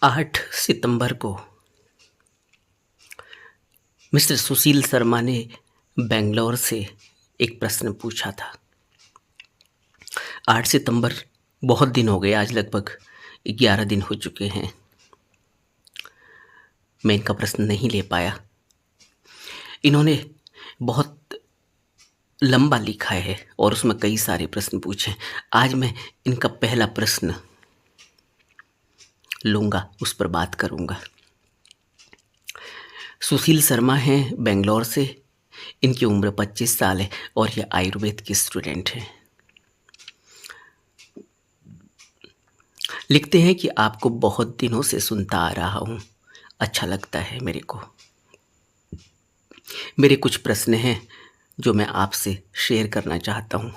8 सितंबर को मिस्टर सुशील शर्मा ने बेंगलोर से एक प्रश्न पूछा था। 8 सितंबर बहुत दिन हो गए, आज लगभग 11 दिन हो चुके हैं। मैं इनका प्रश्न नहीं ले पाया। इन्होंने बहुत लंबा लिखा है और उसमें कई सारे प्रश्न पूछे। आज मैं इनका पहला प्रश्न लूँगा, उस पर बात करूँगा। सुशील शर्मा हैं बेंगलोर से। इनकी उम्र 25 साल है और ये आयुर्वेद के स्टूडेंट हैं। लिखते हैं कि आपको बहुत दिनों से सुनता आ रहा हूँ, अच्छा लगता है मेरे को। मेरे कुछ प्रश्न हैं जो मैं आपसे शेयर करना चाहता हूँ।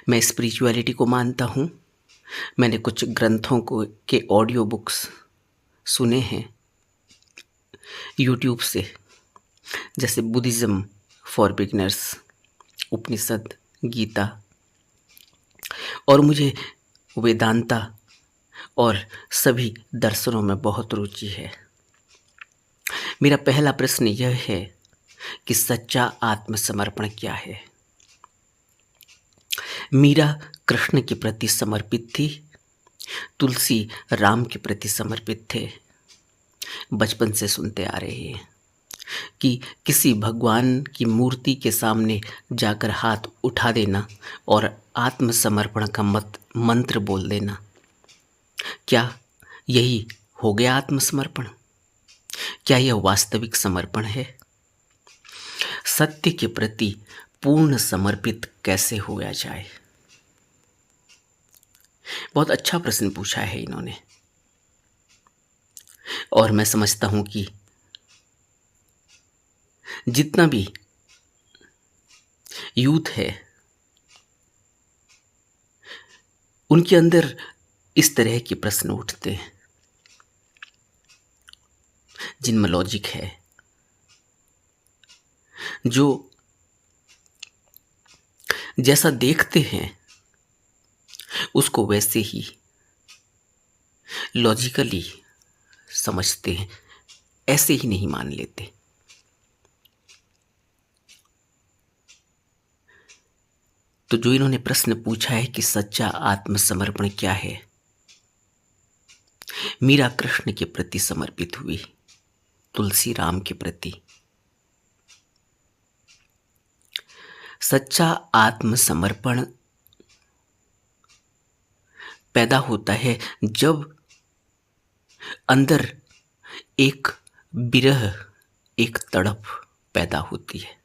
मैं स्पिरिचुअलिटी को मानता हूँ। मैंने कुछ ग्रंथों को के ऑडियो बुक्स सुने हैं यूट्यूब से, जैसे बुद्धिज़्म फॉर बिगनर्स, उपनिषद, गीता, और मुझे वेदांता और सभी दर्शनों में बहुत रुचि है। मेरा पहला प्रश्न यह है कि सच्चा आत्मसमर्पण क्या है। मीरा कृष्ण के प्रति समर्पित थी, तुलसी राम के प्रति समर्पित थे। बचपन से सुनते आ रहे हैं कि किसी भगवान की मूर्ति के सामने जाकर हाथ उठा देना और आत्मसमर्पण का मंत्र बोल देना, क्या यही हो गया आत्मसमर्पण? क्या यह वास्तविक समर्पण है? सत्य के प्रति पूर्ण समर्पित कैसे हुआ जाए? बहुत अच्छा प्रश्न पूछा है इन्होंने, और मैं समझता हूं कि जितना भी यूथ है उनके अंदर इस तरह के प्रश्न उठते हैं जिनमें लॉजिक है, जो जैसा देखते हैं उसको वैसे ही लॉजिकली समझते हैं, ऐसे ही नहीं मान लेते। तो जो इन्होंने प्रश्न पूछा है कि सच्चा आत्मसमर्पण क्या है, मीरा कृष्ण के प्रति समर्पित हुई, तुलसी राम के प्रति। सच्चा आत्मसमर्पण पैदा होता है जब अंदर एक विरह, एक तड़प पैदा होती है,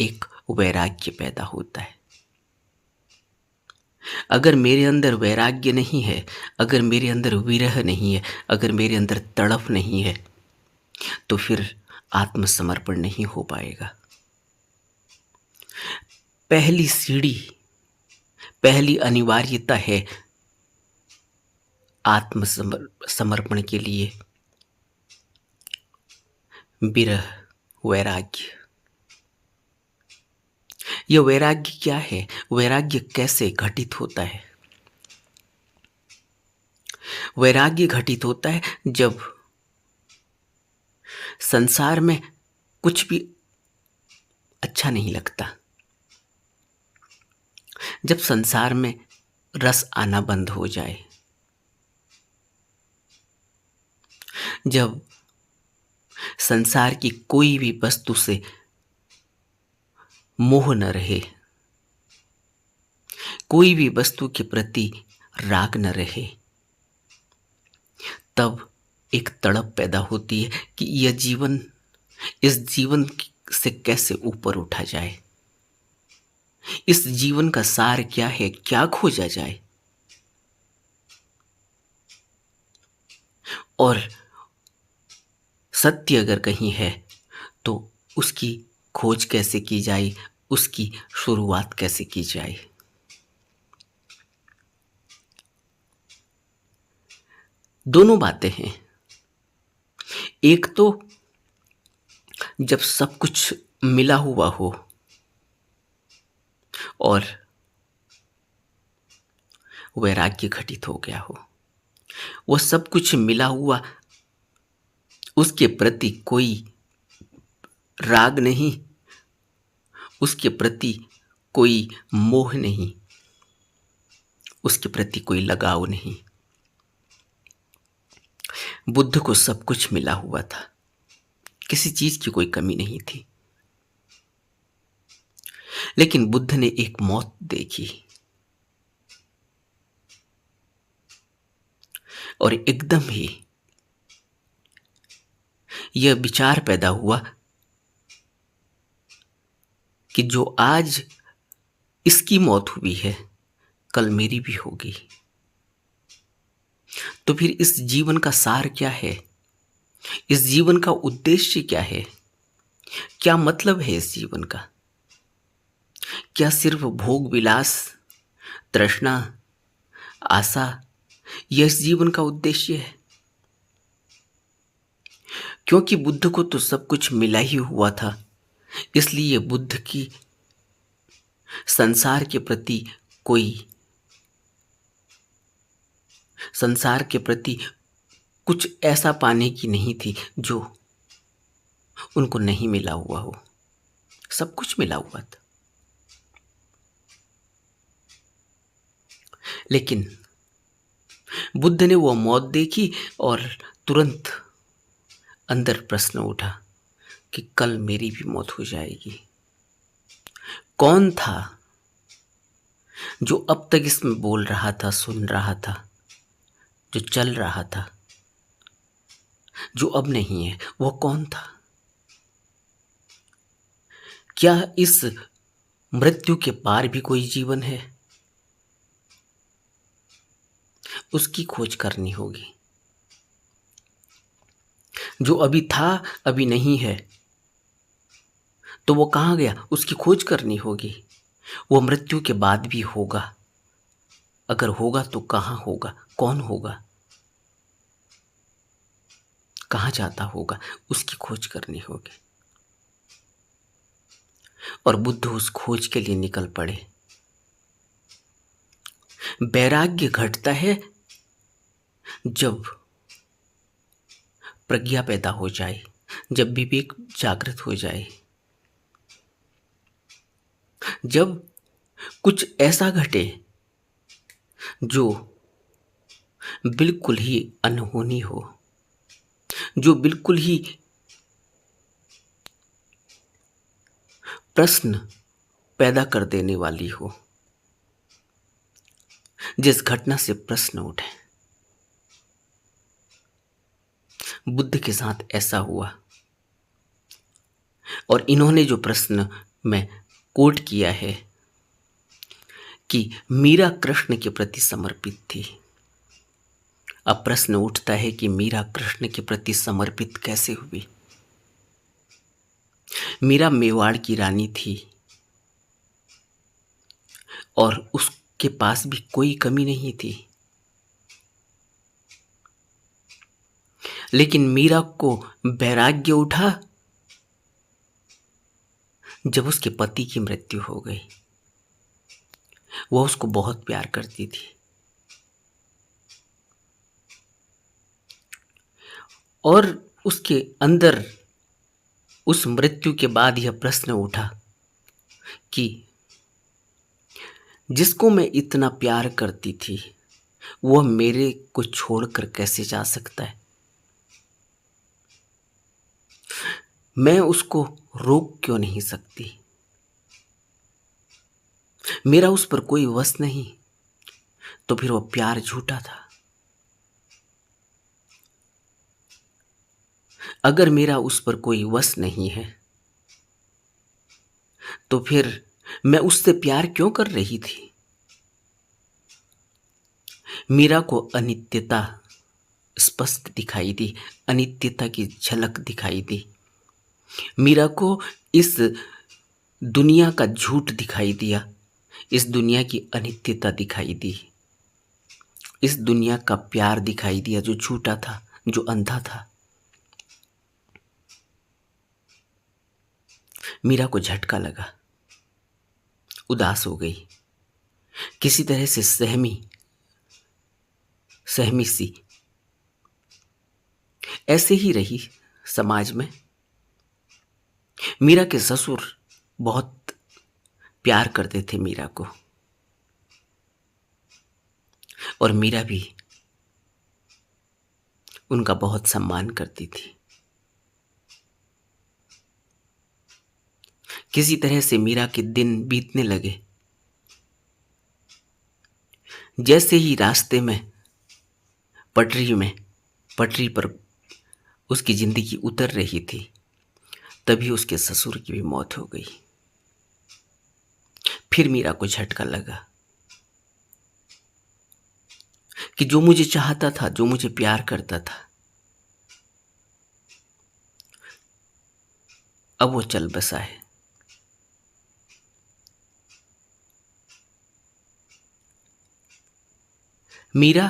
एक वैराग्य पैदा होता है। अगर मेरे अंदर वैराग्य नहीं है, अगर मेरे अंदर विरह नहीं है, अगर मेरे अंदर तड़प नहीं है, तो फिर आत्मसमर्पण नहीं हो पाएगा। पहली सीढ़ी, पहली अनिवार्यता है आत्मसमर्पण के लिए विरह, वैराग्य। यह वैराग्य क्या है? वैराग्य कैसे घटित होता है? वैराग्य घटित होता है जब संसार में कुछ भी अच्छा नहीं लगता, जब संसार में रस आना बंद हो जाए, जब संसार की कोई भी वस्तु से मोह न रहे, कोई भी वस्तु के प्रति राग न रहे, तब एक तड़प पैदा होती है कि यह जीवन, इस जीवन से कैसे ऊपर उठा जाए, इस जीवन का सार क्या है, क्या खोजा जाए। और सत्य अगर कहीं है तो उसकी खोज कैसे की जाए, उसकी शुरुआत कैसे की जाए। दोनों बातें हैं। एक तो जब सब कुछ मिला हुआ हो और वैराग्य घटित हो गया हो, वो सब कुछ मिला हुआ, उसके प्रति कोई राग नहीं, उसके प्रति कोई मोह नहीं, उसके प्रति कोई लगाव नहीं। बुद्ध को सब कुछ मिला हुआ था, किसी चीज की कोई कमी नहीं थी। लेकिन बुद्ध ने एक मौत देखी और एकदम ही यह विचार पैदा हुआ कि जो आज इसकी मौत हुई है, कल मेरी भी होगी। तो फिर इस जीवन का सार क्या है? इस जीवन का उद्देश्य क्या है? क्या मतलब है इस जीवन का? क्या सिर्फ भोग विलास, तृष्णा, आशा, यह इस जीवन का उद्देश्य है? क्योंकि बुद्ध को तो सब कुछ मिला ही हुआ था, इसलिए बुद्ध की संसार के प्रति कोई संसार के प्रति कुछ ऐसा पाने की नहीं थी जो उनको नहीं मिला हुआ हो। सब कुछ मिला हुआ था। लेकिन बुद्ध ने वो मौत देखी और तुरंत अंदर प्रश्न उठा कि कल मेरी भी मौत हो जाएगी। कौन था जो अब तक इसमें बोल रहा था, सुन रहा था, जो चल रहा था, जो अब नहीं है? वो कौन था? क्या इस मृत्यु के पार भी कोई जीवन है? उसकी खोज करनी होगी। जो अभी था, अभी नहीं है, तो वो कहाँ गया? उसकी खोज करनी होगी। वो मृत्यु के बाद भी होगा। अगर होगा तो कहाँ होगा? कौन होगा? कहाँ जाता होगा? उसकी खोज करनी होगी। और बुद्ध उस खोज के लिए निकल पड़े। वैराग्य घटता है जब प्रज्ञा पैदा हो जाए, जब विवेक जागृत हो जाए, जब कुछ ऐसा घटे जो बिल्कुल ही अनहोनी हो, जो बिल्कुल ही प्रश्न पैदा कर देने वाली हो। जिस घटना से प्रश्न उठे, बुद्ध के साथ ऐसा हुआ। और इन्होंने जो प्रश्न में कोट किया है कि मीरा कृष्ण के प्रति समर्पित थी। अब प्रश्न उठता है कि मीरा कृष्ण के प्रति समर्पित कैसे हुई? मीरा मेवाड़ की रानी थी और उसके पास भी कोई कमी नहीं थी। लेकिन मीरा को वैराग्य उठा जब उसके पति की मृत्यु हो गई। वह उसको बहुत प्यार करती थी और उसके अंदर उस मृत्यु के बाद यह प्रश्न उठा कि जिसको मैं इतना प्यार करती थी वह मेरे को छोड़कर कैसे जा सकता है? मैं उसको रोक क्यों नहीं सकती? मेरा उस पर कोई वश नहीं, तो फिर वह प्यार झूठा था। अगर मेरा उस पर कोई वश नहीं है तो फिर मैं उससे प्यार क्यों कर रही थी? मीरा को अनित्यता स्पष्ट दिखाई दी, अनित्यता की झलक दिखाई दी। मीरा को इस दुनिया का झूठ दिखाई दिया, इस दुनिया की अनित्यता दिखाई दी, इस दुनिया का प्यार दिखाई दिया जो झूठा था, जो अंधा था। मीरा को झटका लगा, उदास हो गई, किसी तरह से सहमी, सहमी सी ऐसे ही रही समाज में। मीरा के ससुर बहुत प्यार करते थे मीरा को, और मीरा भी उनका बहुत सम्मान करती थी। किसी तरह से मीरा के दिन बीतने लगे। जैसे ही रास्ते में पटरी पर उसकी जिंदगी उतर रही थी, तभी उसके ससुर की भी मौत हो गई। फिर मीरा को झटका लगा कि जो मुझे चाहता था, जो मुझे प्यार करता था, अब वो चल बसा है। मीरा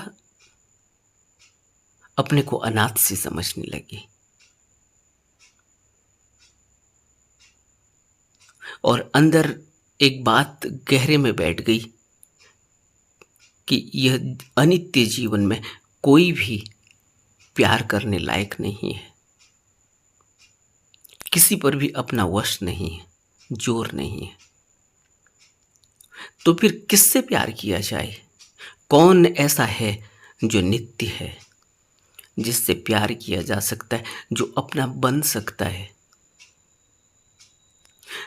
अपने को अनाथ सी समझने लगी, और अंदर एक बात गहरे में बैठ गई कि यह अनित्य जीवन में कोई भी प्यार करने लायक नहीं है, किसी पर भी अपना वश नहीं है, जोर नहीं है। तो फिर किससे प्यार किया जाए? कौन ऐसा है जो नित्य है, जिससे प्यार किया जा सकता है, जो अपना बन सकता है,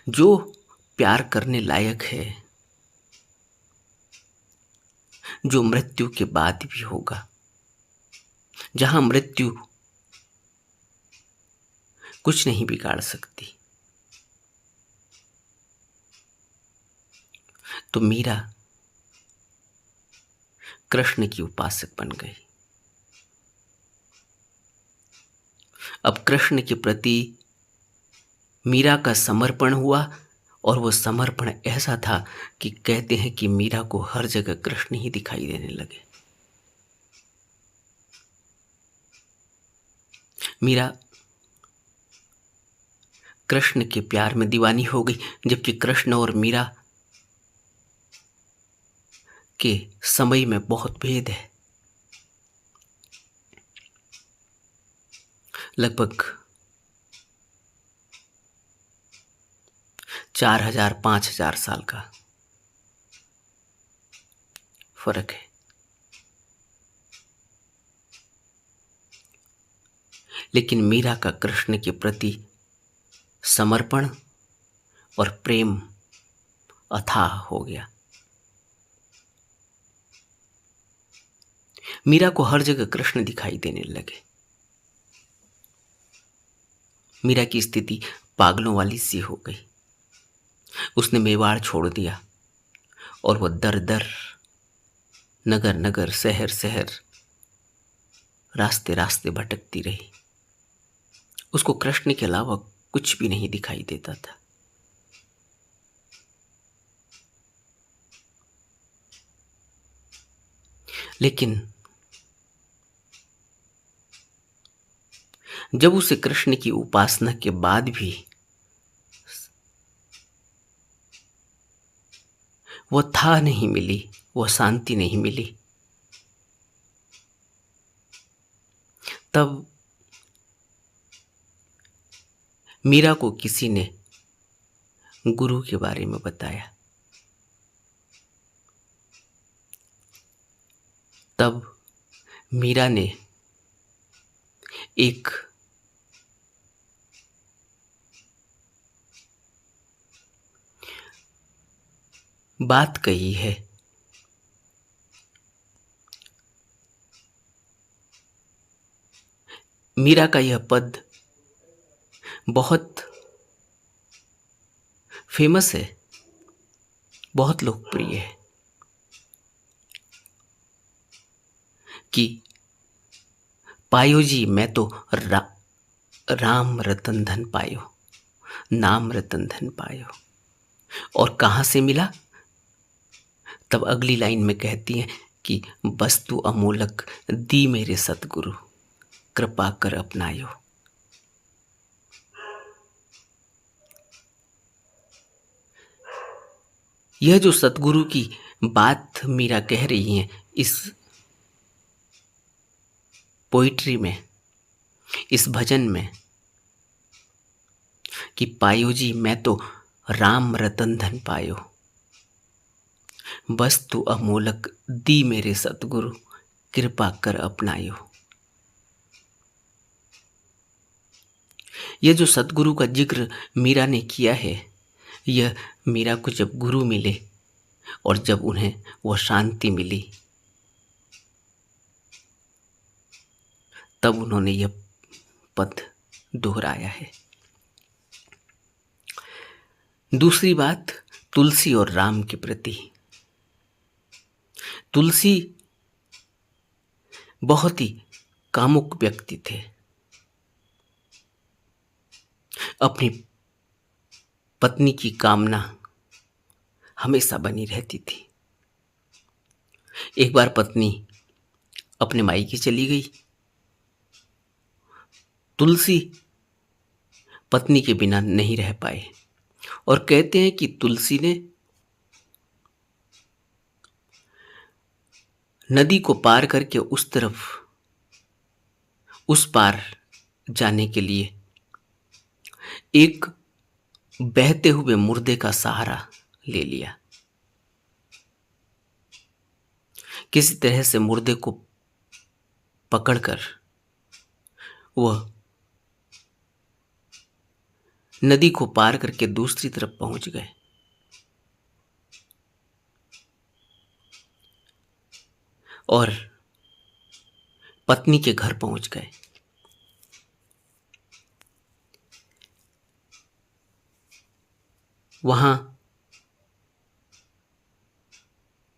जो प्यार करने लायक है, जो मृत्यु के बाद भी होगा, जहां मृत्यु कुछ नहीं बिगाड़ सकती। तो मीरा कृष्ण की उपासक बन गई। अब कृष्ण के प्रति मीरा का समर्पण हुआ, और वो समर्पण ऐसा था कि कहते हैं कि मीरा को हर जगह कृष्ण ही दिखाई देने लगे। मीरा कृष्ण के प्यार में दीवानी हो गई, जबकि कृष्ण और मीरा के समय में बहुत भेद है। लगभग 4000-5000 साल का फर्क है। लेकिन मीरा का कृष्ण के प्रति समर्पण और प्रेम अथाह हो गया। मीरा को हर जगह कृष्ण दिखाई देने लगे। मीरा की स्थिति पागलों वाली सी हो गई। उसने मेवाड़ छोड़ दिया, और वह दर दर, नगर नगर, शहर शहर, रास्ते रास्ते भटकती रही। उसको कृष्ण के अलावा कुछ भी नहीं दिखाई देता था। लेकिन जब उसे कृष्ण की उपासना के बाद भी वो था नहीं मिली, वो शांति नहीं मिली, तब मीरा को किसी ने गुरु के बारे में बताया। तब मीरा ने एक बात कही है। मीरा का यह पद बहुत फेमस है, बहुत लोकप्रिय है कि पायो जी मैं तो राम रतन धन पायो, नाम रतन धन पायो। और कहाँ से मिला? तब अगली लाइन में कहती हैं कि वस्तु अमूलक दी मेरे सतगुरु, कृपा कर अपनायो। यह जो सतगुरु की बात मीरा कह रही हैं, इस पोइट्री में, इस भजन में कि पायो जी मैं तो राम रतन धन पायो, वस्तु अमोलक दी मेरे सतगुरु, कृपा कर अपनायो। यह जो सतगुरु का जिक्र मीरा ने किया है, यह मीरा को जब गुरु मिले और जब उन्हें वह शांति मिली, तब उन्होंने यह पद दोहराया है। दूसरी बात, तुलसी और राम के प्रति। तुलसी बहुत ही कामुक व्यक्ति थे। अपनी पत्नी की कामना हमेशा बनी रहती थी। एक बार पत्नी अपने मायके चली गई। तुलसी पत्नी के बिना नहीं रह पाए और कहते हैं कि तुलसी ने नदी को पार करके उस तरफ, उस पार जाने के लिए एक बहते हुए मुर्दे का सहारा ले लिया। किसी तरह से मुर्दे को पकड़कर वह नदी को पार करके दूसरी तरफ पहुंच गए। और पत्नी के घर पहुंच गए। वहां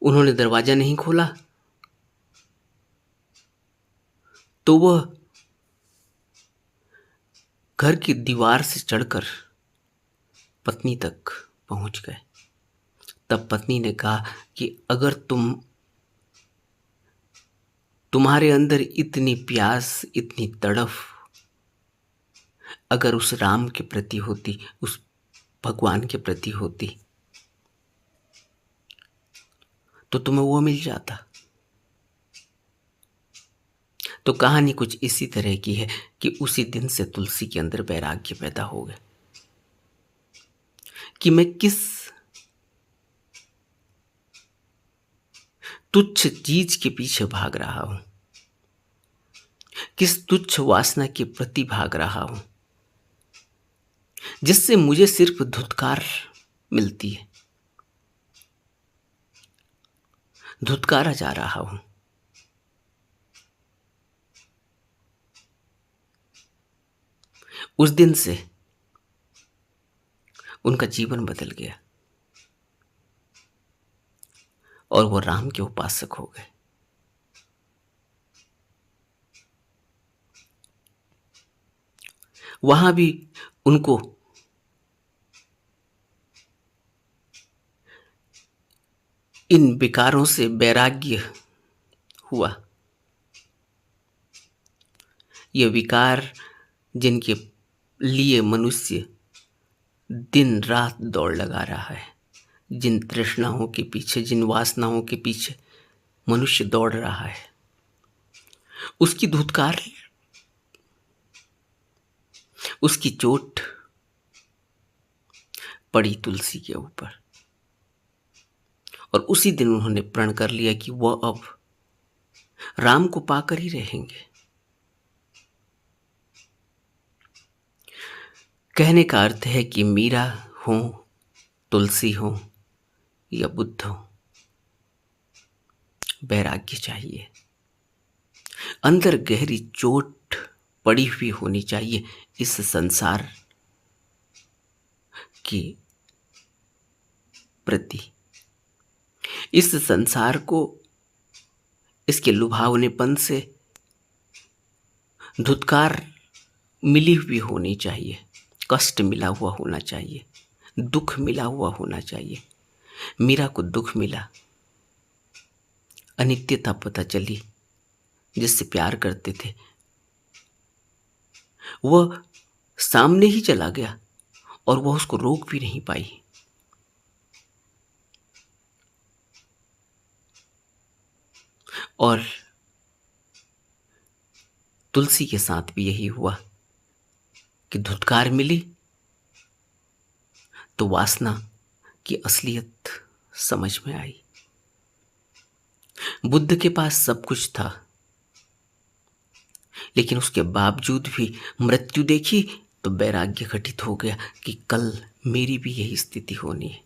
उन्होंने दरवाजा नहीं खोला तो वह घर की दीवार से चढ़कर पत्नी तक पहुंच गए। तब पत्नी ने कहा कि अगर तुम्हारे अंदर इतनी प्यास, इतनी तड़फ अगर उस राम के प्रति होती, उस भगवान के प्रति होती, तो तुम्हें वो मिल जाता। तो कहानी कुछ इसी तरह की है कि उसी दिन से तुलसी के अंदर वैराग्य पैदा हो गया कि मैं किस तुच्छ चीज के पीछे भाग रहा हूं, किस तुच्छ वासना के प्रति भाग रहा हूं, जिससे मुझे सिर्फ धुतकार मिलती है, धुतकारा जा रहा हूं। उस दिन से उनका जीवन बदल गया और वो राम के उपासक हो गए। वहां भी उनको इन विकारों से वैराग्य हुआ। ये विकार जिनके लिए मनुष्य दिन रात दौड़ लगा रहा है, जिन तृष्णाओं के पीछे, जिन वासनाओं के पीछे मनुष्य दौड़ रहा है, उसकी धुतकार, उसकी चोट पड़ी तुलसी के ऊपर। और उसी दिन उन्होंने प्रण कर लिया कि वह अब राम को पाकर ही रहेंगे। कहने का अर्थ है कि मीरा हो, तुलसी हो या बुद्ध हो, वैराग्य चाहिए। अंदर गहरी चोट पड़ी हुई होनी चाहिए इस संसार के प्रति, इस संसार को इसके लुभावनेपन से धुतकार मिली हुई होनी चाहिए, कष्ट मिला हुआ होना चाहिए, दुख मिला हुआ होना चाहिए। मीरा को दुख मिला, अनित्यता पता चली। जिससे प्यार करते थे वह सामने ही चला गया और वह उसको रोक भी नहीं पाई। और तुलसी के साथ भी यही हुआ कि धुतकार मिली तो वासना की असलियत समझ में आई। बुद्ध के पास सब कुछ था, लेकिन उसके बावजूद भी मृत्यु देखी तो वैराग्य घटित हो गया कि कल मेरी भी यही स्थिति होनी है।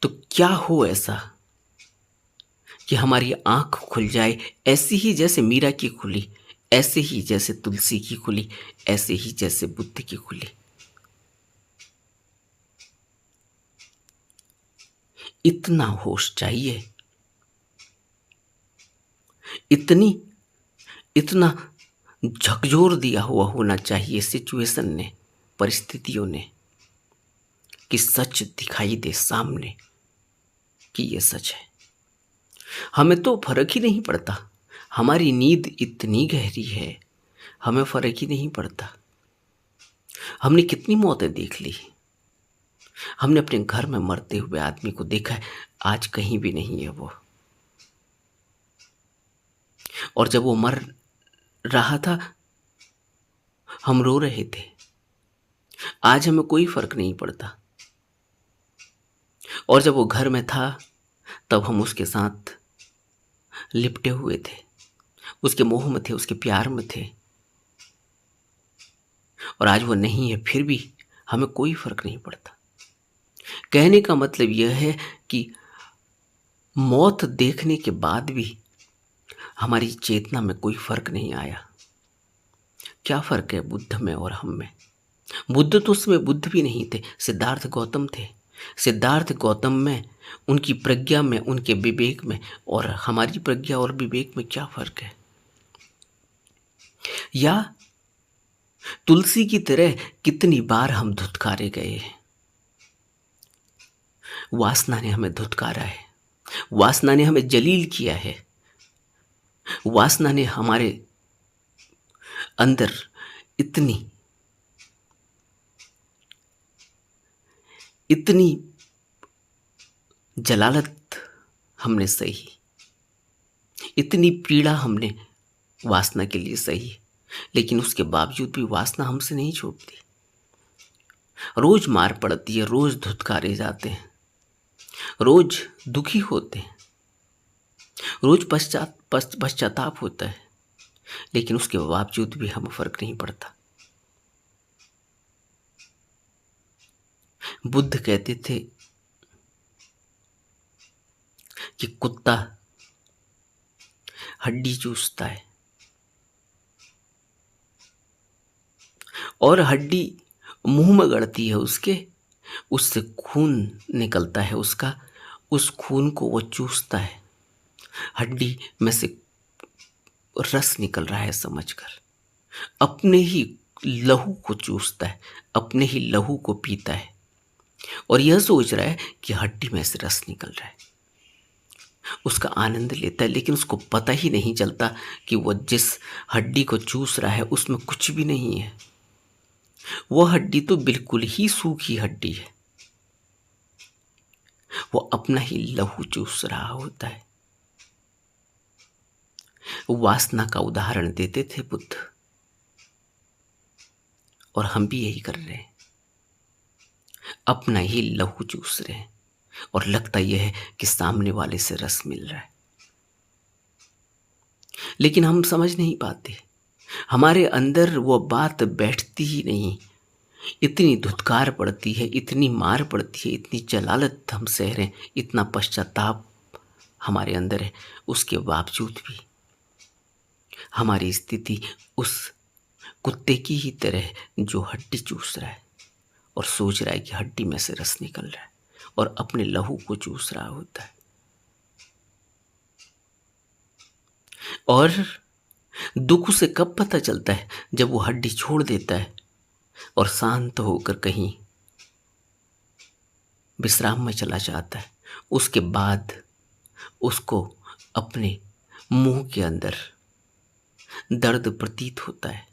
तो क्या हो ऐसा कि हमारी आंख खुल जाए, ऐसी ही जैसे मीरा की खुली, ऐसे ही जैसे तुलसी की खुली, ऐसे ही जैसे बुद्ध की खुली। इतना होश चाहिए, इतना झकझोर दिया हुआ होना चाहिए सिचुएशन ने, परिस्थितियों ने, कि सच दिखाई दे सामने कि ये सच है। हमें तो फर्क ही नहीं पड़ता, हमारी नींद इतनी गहरी है, हमें फर्क ही नहीं पड़ता। हमने कितनी मौतें देख ली, हमने अपने घर में मरते हुए आदमी को देखा है, आज कहीं भी नहीं है वो। और जब वो मर रहा था हम रो रहे थे, आज हमें कोई फर्क नहीं पड़ता। और जब वो घर में था तब हम उसके साथ लिपटे हुए थे, उसके मोह में थे, उसके प्यार में थे। और आज वो नहीं है, फिर भी हमें कोई फर्क नहीं पड़ता। कहने का मतलब यह है कि मौत देखने के बाद भी हमारी चेतना में कोई फर्क नहीं आया। क्या फर्क है बुद्ध में और हम में? बुद्ध तो उसमें बुद्ध भी नहीं थे, सिद्धार्थ गौतम थे। सिद्धार्थ गौतम में, उनकी प्रज्ञा में, उनके विवेक में, और हमारी प्रज्ञा और विवेक में क्या फर्क है? या तुलसी की तरह कितनी बार हम धुतकारे गए हैं। वासना ने हमें धुतकारा है, वासना ने हमें जलील किया है, वासना ने हमारे अंदर इतनी इतनी जलालत हमने सही, इतनी पीड़ा हमने वासना के लिए सही, लेकिन उसके बावजूद भी वासना हमसे नहीं छूटती। रोज मार पड़ती है, रोज धुतकारे जाते हैं, रोज दुखी होते हैं, रोज पश्चाताप होता है, लेकिन उसके बावजूद भी हमें फर्क नहीं पड़ता। बुद्ध कहते थे कि कुत्ता हड्डी चूसता है और हड्डी मुंह में गड़ती है उसके, उससे खून निकलता है उसका, उस खून को वो चूसता है, हड्डी में से रस निकल रहा है समझकर, अपने ही लहू को चूसता है, अपने ही लहू को पीता है, और यह सोच रहा है कि हड्डी में से रस निकल रहा है, उसका आनंद लेता है। लेकिन उसको पता ही नहीं चलता कि वो जिस हड्डी को चूस रहा है उसमें कुछ भी नहीं है, वो हड्डी तो बिल्कुल ही सूखी हड्डी है, वो अपना ही लहू चूस रहा होता है। वासना का उदाहरण देते थे बुद्ध, और हम भी यही कर रहे हैं, अपना ही लहू चूस रहे हैं, और लगता यह है कि सामने वाले से रस मिल रहा है, लेकिन हम समझ नहीं पाते, हमारे अंदर वो बात बैठती ही नहीं। इतनी धुतकार पड़ती है, इतनी मार पड़ती है, इतनी जलालत हम सह रहे हैं, इतना पश्चाताप हमारे अंदर है, उसके बावजूद भी हमारी स्थिति उस कुत्ते की ही तरह है जो हड्डी चूस रहा है और सोच रहा है कि हड्डी में से रस निकल रहा है, और अपने लहू को चूस रहा होता है। और दुख उसे कब पता चलता है? जब वो हड्डी छोड़ देता है और शांत होकर कहीं विश्राम में चला जाता है। उसके बाद उसको अपने मुंह के अंदर दर्द प्रतीत होता है,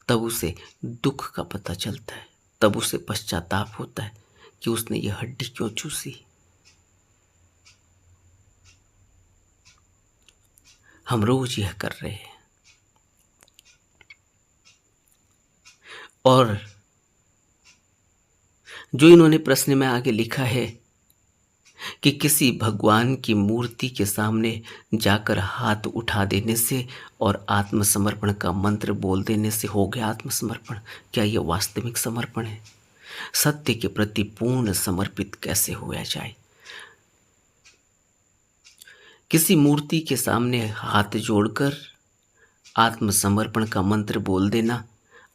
तब उसे दुख का पता चलता है, तब उसे पश्चाताप होता है कि उसने ये हड्डी क्यों चूसी। हम रोज यह कर रहे हैं। और जो इन्होंने प्रश्न में आगे लिखा है कि किसी भगवान की मूर्ति के सामने जाकर हाथ उठा देने से और आत्मसमर्पण का मंत्र बोल देने से हो गया आत्मसमर्पण, क्या यह वास्तविक समर्पण है? सत्य के प्रति पूर्ण समर्पित कैसे हुआ जाए? किसी मूर्ति के सामने हाथ जोड़कर आत्मसमर्पण का मंत्र बोल देना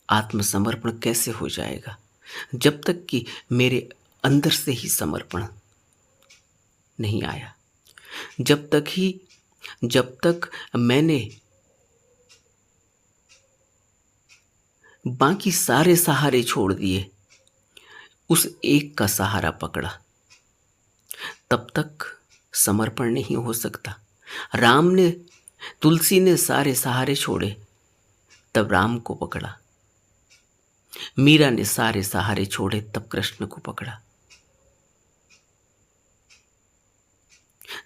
आत्मसमर्पण कैसे हो जाएगा? जब तक कि मेरे अंदर से ही समर्पण नहीं आया, जब तक मैंने बाकी सारे सहारे छोड़ दिए, उस एक का सहारा पकड़ा, तब तक समर्पण नहीं हो सकता। तुलसी ने सारे सहारे छोड़े, तब राम को पकड़ा। मीरा ने सारे सहारे छोड़े, तब कृष्ण को पकड़ा।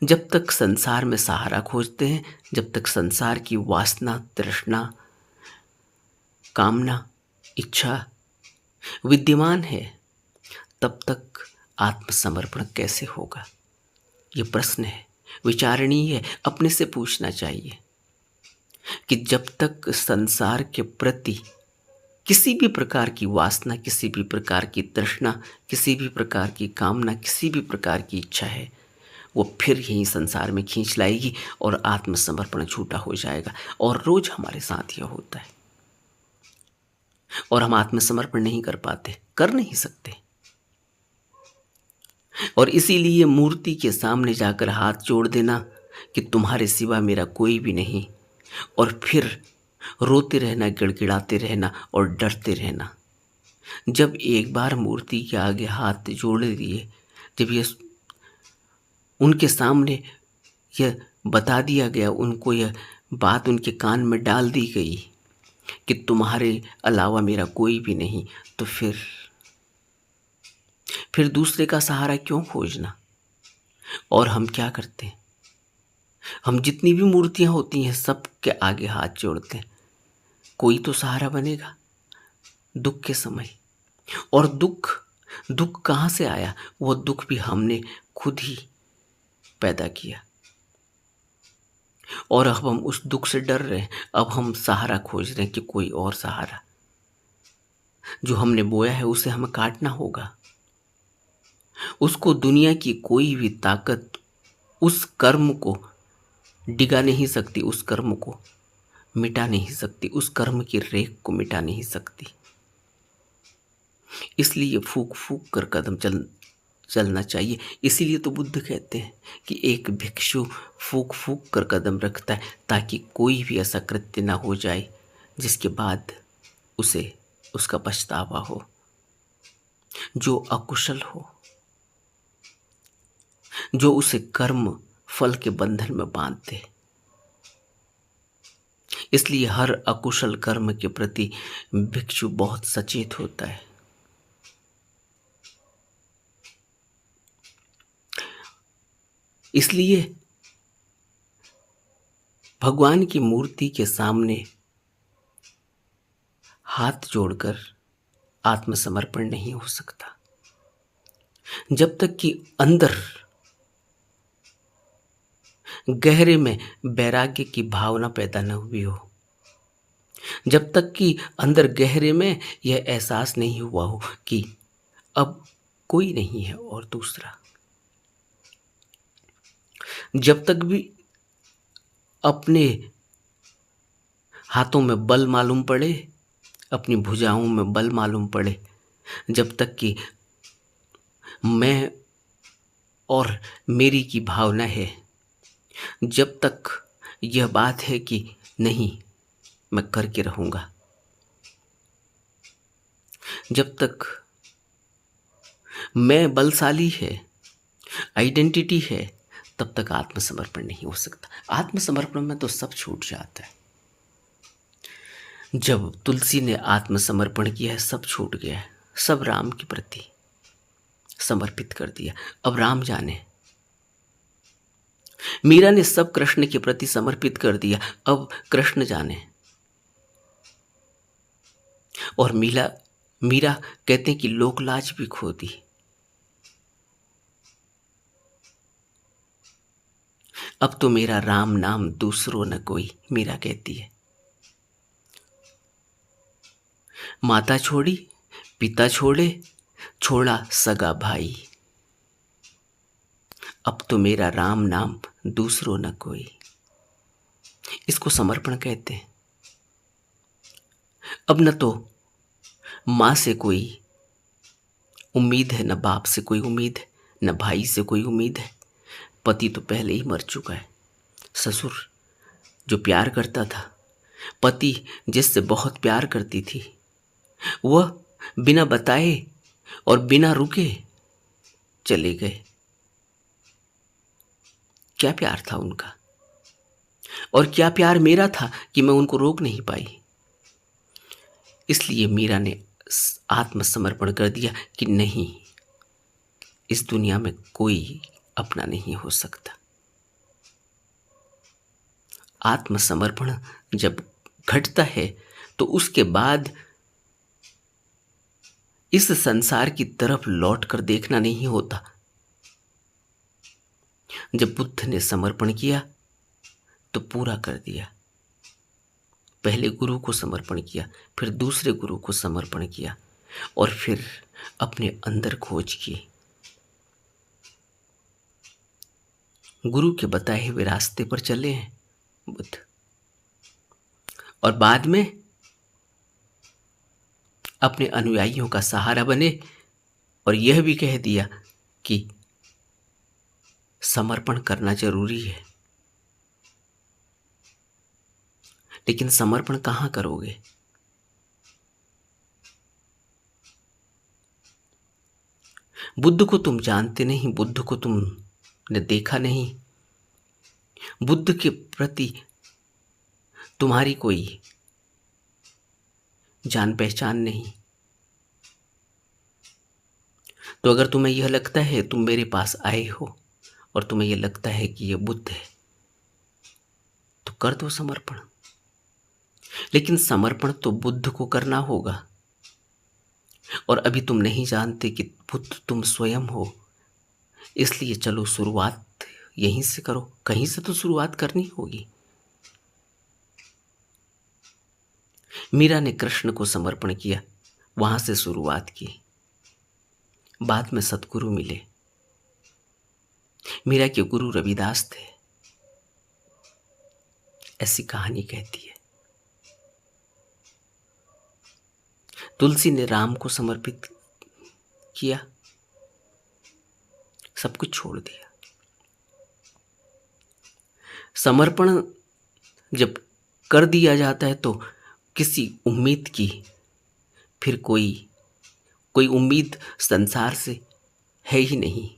जब तक संसार में सहारा खोजते हैं, जब तक संसार की वासना, तृष्णा, कामना, इच्छा विद्यमान है, तब तक आत्मसमर्पण कैसे होगा? ये प्रश्न है, विचारणीय है, अपने से पूछना चाहिए कि जब तक संसार के प्रति किसी भी प्रकार की वासना, किसी भी प्रकार की तृष्णा, किसी भी प्रकार की कामना, किसी भी प्रकार की इच्छा है, वो फिर यही संसार में खींच लाएगी और आत्मसमर्पण झूठा हो जाएगा। और रोज हमारे साथ यह होता है और हम आत्मसमर्पण नहीं कर पाते, कर नहीं सकते। और इसीलिए मूर्ति के सामने जाकर हाथ जोड़ देना कि तुम्हारे सिवा मेरा कोई भी नहीं, और फिर रोते रहना, गिड़गिड़ाते रहना और डरते रहना। जब एक बार मूर्ति के आगे हाथ जोड़ दिए, जब ये उनके सामने यह बता दिया गया, उनको यह बात उनके कान में डाल दी गई कि तुम्हारे अलावा मेरा कोई भी नहीं, तो फिर दूसरे का सहारा क्यों खोजना? और हम क्या करते हैं? हम जितनी भी मूर्तियां होती हैं, सब के आगे हाथ जोड़ते हैं। कोई तो सहारा बनेगा दुख के समय। और दुख कहाँ से आया? वो दुख भी हमने खुद ही पैदा किया, और अब हम उस दुख से डर रहे हैं। अब हम सहारा खोज रहे हैं कि कोई और सहारा। जो हमने बोया है उसे हमें काटना होगा। उसको दुनिया की कोई भी ताकत उस कर्म को डिगा नहीं सकती, उस कर्म को मिटा नहीं सकती, उस कर्म की रेख को मिटा नहीं सकती। इसलिए फूक फूक कर कदम चलना चाहिए। इसीलिए तो बुद्ध कहते हैं कि एक भिक्षु फूक फूक कर कदम रखता है, ताकि कोई भी ऐसा कृत्य ना हो जाए जिसके बाद उसे उसका पछतावा हो, जो अकुशल हो, जो उसे कर्म फल के बंधन में बांध दे। इसलिए हर अकुशल कर्म के प्रति भिक्षु बहुत सचेत होता है। इसलिए भगवान की मूर्ति के सामने हाथ जोड़कर आत्मसमर्पण नहीं हो सकता, जब तक कि अंदर गहरे में वैराग्य की भावना पैदा न हुई हो, जब तक कि अंदर गहरे में यह एहसास नहीं हुआ हो कि अब कोई नहीं है और दूसरा, जब तक भी अपने हाथों में बल मालूम पड़े, अपनी भुजाओं में बल मालूम पड़े, जब तक कि मैं और मेरी की भावना है, जब तक यह बात है कि नहीं मैं करके रहूँगा, जब तक मैं बलशाली है, आइडेंटिटी है, तब तक आत्मसमर्पण नहीं हो सकता। आत्मसमर्पण में तो सब छूट जाता है। जब तुलसी ने आत्मसमर्पण किया है, सब छूट गया है, सब राम के प्रति समर्पित कर दिया। अब राम जाने मीरा ने सब कृष्ण के प्रति समर्पित कर दिया। अब कृष्ण जाने। और मीरा मीरा कहते हैं कि लोक लाज भी खो दी। अब तो मेरा राम नाम दूसरो न कोई, मीरा कहती है। माता छोड़ी, पिता छोड़े, छोड़ा सगा भाई, अब तो मेरा राम नाम दूसरो न कोई। इसको समर्पण कहते हैं। अब न तो माँ से कोई उम्मीद है, न बाप से कोई उम्मीद है, न भाई से कोई उम्मीद है। पति तो पहले ही मर चुका है। ससुर जो प्यार करता था, पति जिससे बहुत प्यार करती थी, वह बिना बताए और बिना रुके चले गए। क्या प्यार था उनका, और क्या प्यार मेरा था कि मैं उनको रोक नहीं पाई। इसलिए मीरा ने आत्मसमर्पण कर दिया कि नहीं, इस दुनिया में कोई अपना नहीं हो सकता। आत्मसमर्पण जब घटता है तो उसके बाद इस संसार की तरफ लौट कर देखना नहीं होता। जब बुद्ध ने समर्पण किया तो पूरा कर दिया। पहले गुरु को समर्पण किया, फिर दूसरे गुरु को समर्पण किया, और फिर अपने अंदर खोज की। गुरु के बताए हुए रास्ते पर चले हैं बुद्ध, और बाद में अपने अनुयायियों का सहारा बने और यह भी कह दिया कि समर्पण करना जरूरी है। लेकिन समर्पण कहाँ करोगे? बुद्ध को तुम जानते नहीं, बुद्ध को तुमने देखा नहीं, बुद्ध के प्रति तुम्हारी कोई जान पहचान नहीं। तो अगर तुम्हें यह लगता है, तुम मेरे पास आए हो और तुम्हें यह लगता है कि यह बुद्ध है, तो कर दो समर्पण। लेकिन समर्पण तो बुद्ध को करना होगा, और अभी तुम नहीं जानते कि बुद्ध तुम स्वयं हो। इसलिए चलो शुरुआत यहीं से करो, कहीं से तो शुरुआत करनी होगी। मीरा ने कृष्ण को समर्पण किया, वहां से शुरुआत की। बाद में सतगुरु मिले। मीरा के गुरु रविदास थे, ऐसी कहानी कहती है। तुलसी ने राम को समर्पित किया, सब कुछ छोड़ दिया। समर्पण जब कर दिया जाता है तो किसी उम्मीद की फिर कोई उम्मीद संसार से है ही नहीं।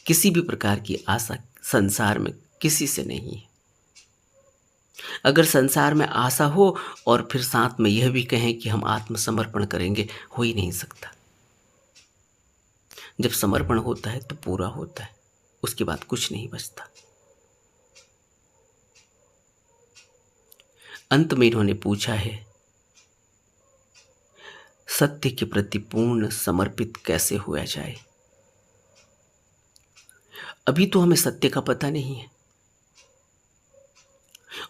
किसी भी प्रकार की आशा संसार में किसी से नहीं है। अगर संसार में आशा हो और फिर साथ में यह भी कहें कि हम आत्मसमर्पण करेंगे, हो ही नहीं सकता। जब समर्पण होता है तो पूरा होता है, उसके बाद कुछ नहीं बचता। अंत में इन्होंने पूछा है, सत्य के प्रति पूर्ण समर्पित कैसे हुआ जाए? अभी तो हमें सत्य का पता नहीं है,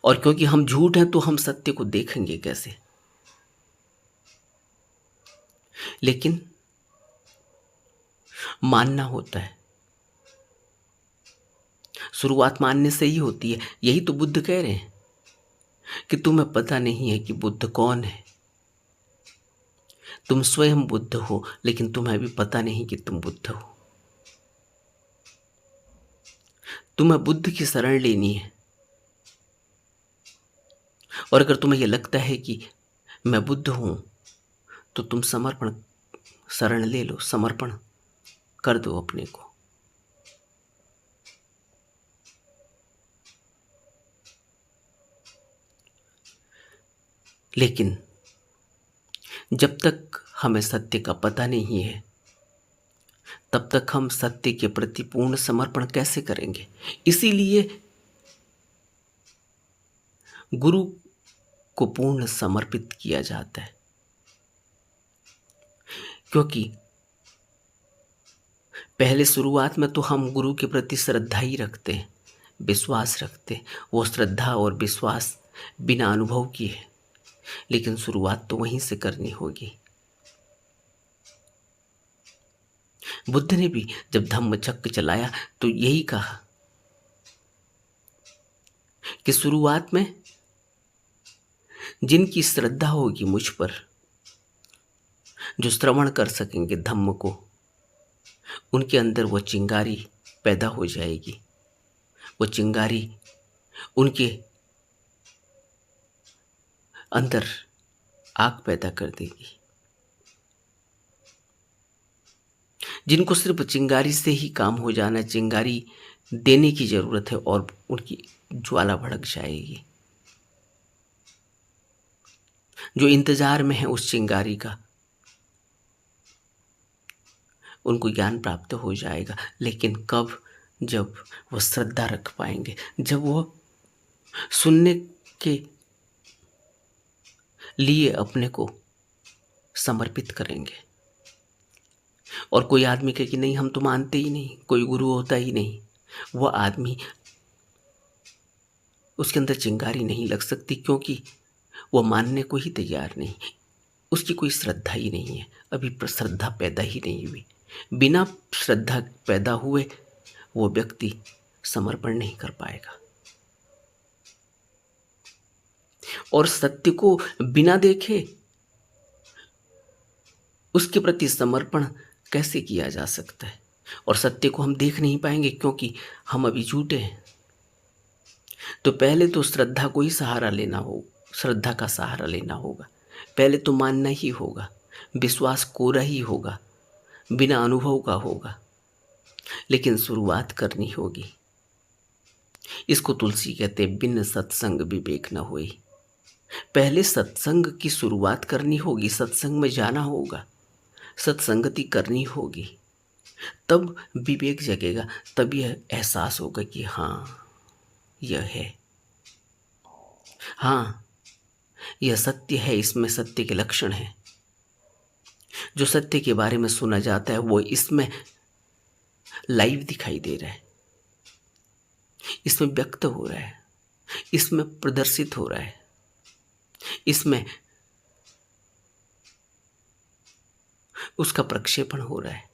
और क्योंकि हम झूठ हैं तो हम सत्य को देखेंगे कैसे? लेकिन मानना होता है। शुरुआत मानने से ही होती है। यही तो बुद्ध कह रहे हैं कि तुम्हें पता नहीं है कि बुद्ध कौन है। तुम स्वयं बुद्ध हो, लेकिन तुम्हें अभी पता नहीं कि तुम बुद्ध हो। तुम्हें बुद्ध की शरण लेनी है, और अगर तुम्हें यह लगता है कि मैं बुद्ध हूं, तो तुम शरण ले लो, समर्पण कर दो अपने को। लेकिन जब तक हमें सत्य का पता नहीं है, तब तक हम सत्य के प्रति पूर्ण समर्पण कैसे करेंगे? इसीलिए गुरु को पूर्ण समर्पित किया जाता है, क्योंकि पहले शुरुआत में तो हम गुरु के प्रति श्रद्धा ही रखते हैं, विश्वास रखते हैं। वो श्रद्धा और विश्वास बिना अनुभव किए है, लेकिन शुरुआत तो वहीं से करनी होगी। बुद्ध ने भी जब धम्मचक्र चलाया तो यही कहा कि शुरुआत में जिनकी श्रद्धा होगी मुझ पर, जो श्रवण कर सकेंगे धम्म को, उनके अंदर वो चिंगारी पैदा हो जाएगी। वो चिंगारी उनके अंदर आग पैदा कर देगी। जिनको सिर्फ चिंगारी से ही काम हो जाना, चिंगारी देने की जरूरत है और उनकी ज्वाला भड़क जाएगी। जो इंतजार में है उस चिंगारी का, उनको ज्ञान प्राप्त हो जाएगा। लेकिन कब? जब वो श्रद्धा रख पाएंगे, जब वो सुनने के लिए अपने को समर्पित करेंगे। और कोई आदमी कहे कि नहीं, हम तो मानते ही नहीं, कोई गुरु होता ही नहीं, वो आदमी, उसके अंदर चिंगारी नहीं लग सकती, क्योंकि वो मानने को ही तैयार नहीं, उसकी कोई श्रद्धा ही नहीं है। अभी श्रद्धा पैदा ही नहीं हुई। बिना श्रद्धा पैदा हुए वो व्यक्ति समर्पण नहीं कर पाएगा। और सत्य को बिना देखे उसके प्रति समर्पण कैसे किया जा सकता है? और सत्य को हम देख नहीं पाएंगे क्योंकि हम अभी झूठे हैं। तो पहले तो श्रद्धा को ही सहारा लेना हो, श्रद्धा का सहारा लेना होगा। पहले तो मानना ही होगा, विश्वास कोरा ही होगा, बिना अनुभव का होगा, लेकिन शुरुआत करनी होगी। इसको तुलसी कहते, बिन सत्संग विवेक न होई। पहले सत्संग की शुरुआत करनी होगी, सत्संग में जाना होगा, सत्संगति करनी होगी, तब विवेक जगेगा, तब यह एहसास होगा कि हाँ यह है, हाँ यह सत्य है, इसमें सत्य के लक्षण हैं। जो सत्य के बारे में सुना जाता है वो इसमें लाइव दिखाई दे रहा है, इसमें व्यक्त हो रहा है, इसमें प्रदर्शित हो रहा है, इसमें उसका प्रक्षेपण हो रहा है।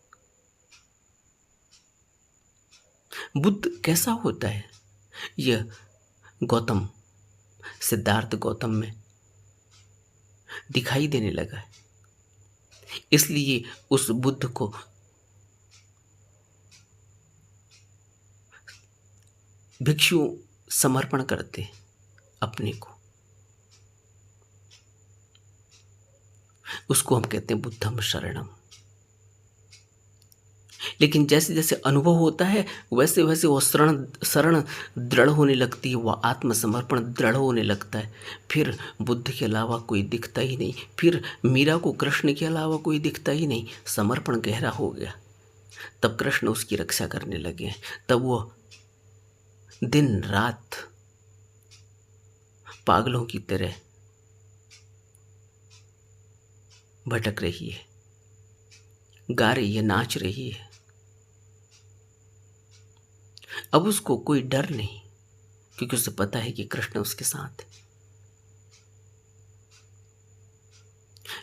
बुद्ध कैसा होता है, यह गौतम, सिद्धार्थ गौतम में दिखाई देने लगा है। इसलिए उस बुद्ध को भिक्षु समर्पण करते अपने को, उसको हम कहते हैं बुद्धम शरणम। लेकिन जैसे जैसे अनुभव होता है वैसे वैसे वो शरण दृढ़ होने लगती है, वह आत्मसमर्पण दृढ़ होने लगता है। फिर बुद्ध के अलावा कोई दिखता ही नहीं, फिर मीरा को कृष्ण के अलावा कोई दिखता ही नहीं। समर्पण गहरा हो गया, तब कृष्ण उसकी रक्षा करने लगे। तब वो दिन रात पागलों की तरह भटक रही है, गा रही है, नाच रही है। अब उसको कोई डर नहीं, क्योंकि उसे पता है कि कृष्ण उसके साथ है।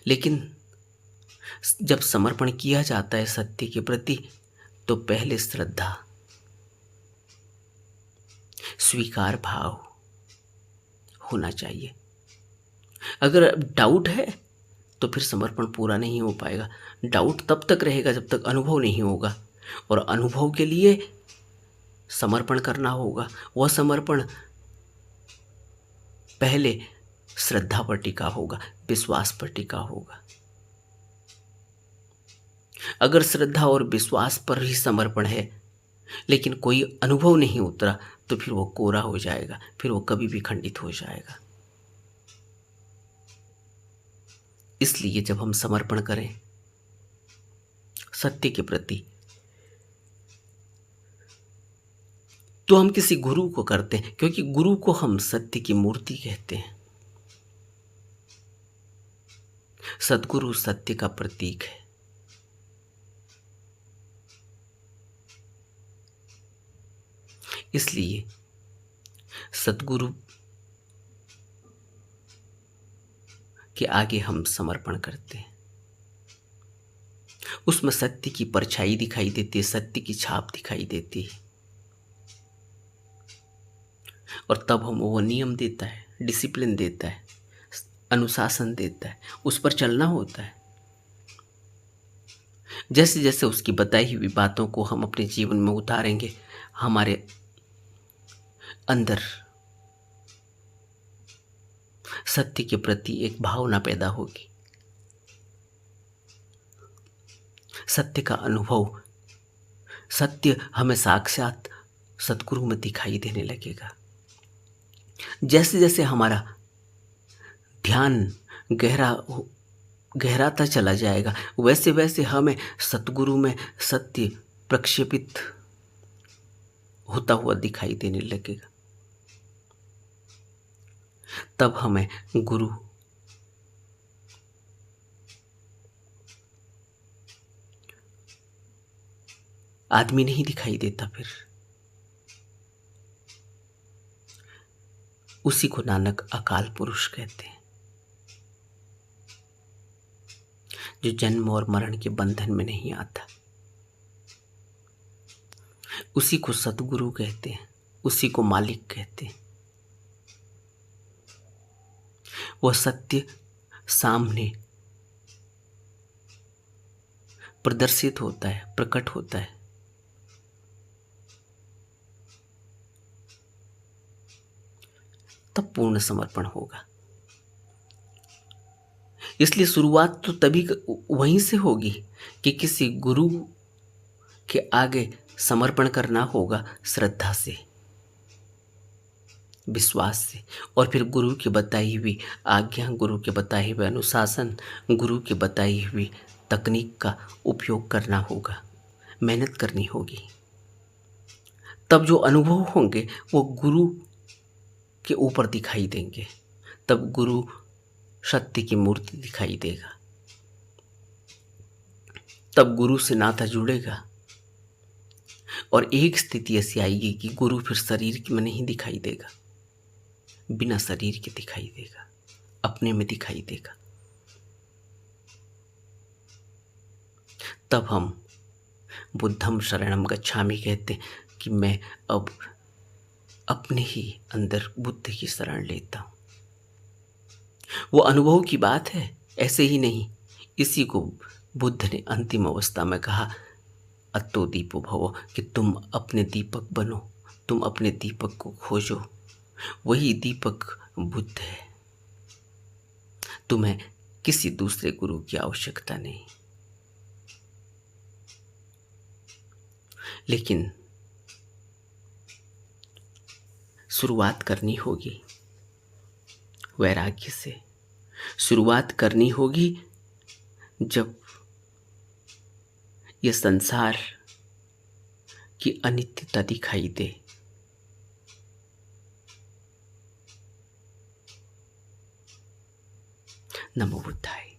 लेकिन जब समर्पण किया जाता है सत्य के प्रति, तो पहले श्रद्धा, स्वीकार भाव होना चाहिए। अगर डाउट है तो फिर समर्पण पूरा नहीं हो पाएगा। डाउट तब तक रहेगा जब तक अनुभव नहीं होगा, और अनुभव के लिए समर्पण करना होगा। वह समर्पण पहले श्रद्धा पर टिका होगा, विश्वास पर टिका होगा। अगर श्रद्धा और विश्वास पर ही समर्पण है लेकिन कोई अनुभव नहीं उतरा, तो फिर वो कोरा हो जाएगा, फिर वो कभी भी खंडित हो जाएगा। इसलिए जब हम समर्पण करें सत्य के प्रति, तो हम किसी गुरु को करते हैं, क्योंकि गुरु को हम सत्य की मूर्ति कहते हैं। सद्गुरु सत्य का प्रतीक है। इसलिए सद्गुरु के आगे हम समर्पण करते हैं। उसमें सत्य की परछाई दिखाई देती है, सत्य की छाप दिखाई देती है, और तब हम वो नियम देता है, डिसिप्लिन देता है, अनुशासन देता है, उस पर चलना होता है। जैसे जैसे उसकी बताई हुई बातों को हम अपने जीवन में उतारेंगे, हमारे अंदर सत्य के प्रति एक भावना पैदा होगी, सत्य का अनुभव, सत्य हमें साक्षात सद्गुरु में दिखाई देने लगेगा। जैसे जैसे हमारा ध्यान गहराता चला जाएगा, वैसे वैसे हमें सतगुरु में सत्य प्रक्षेपित होता हुआ दिखाई देने लगेगा। तब हमें गुरु आदमी नहीं दिखाई देता, फिर उसी को नानक अकाल पुरुष कहते हैं, जो जन्म और मरण के बंधन में नहीं आता। उसी को सतगुरु कहते हैं, उसी को मालिक कहते हैं। वह सत्य सामने प्रदर्शित होता है, प्रकट होता है, तब पूर्ण समर्पण होगा। इसलिए शुरुआत तो तभी वहीं से होगी कि किसी गुरु के आगे समर्पण करना होगा, श्रद्धा से, विश्वास से, और फिर गुरु की बताई हुई आज्ञा, गुरु के बताए हुए अनुशासन, गुरु की बताई हुई तकनीक का उपयोग करना होगा, मेहनत करनी होगी। तब जो अनुभव होंगे वो गुरु के ऊपर दिखाई देंगे, तब गुरु सत्य की मूर्ति दिखाई देगा, तब गुरु से नाता जुड़ेगा। और एक स्थिति ऐसी आएगी कि गुरु फिर शरीर में नहीं दिखाई देगा, बिना शरीर के दिखाई देगा, अपने में दिखाई देगा। तब हम बुद्धम शरणम गच्छामि कहते हैं कि मैं अब अपने ही अंदर बुद्ध की शरण लेता हूं। वो अनुभव की बात है, ऐसे ही नहीं। इसी को बुद्ध ने अंतिम अवस्था में कहा, अत्तो दीपो भवो, कि तुम अपने दीपक बनो, तुम अपने दीपक को खोजो। वही दीपक बुद्ध है। तुम्हें किसी दूसरे गुरु की आवश्यकता नहीं। लेकिन शुरुआत करनी होगी वैराग्य से, शुरुआत करनी होगी जब यह संसार की अनित्यता दिखाई दे। नमो बुद्धाय।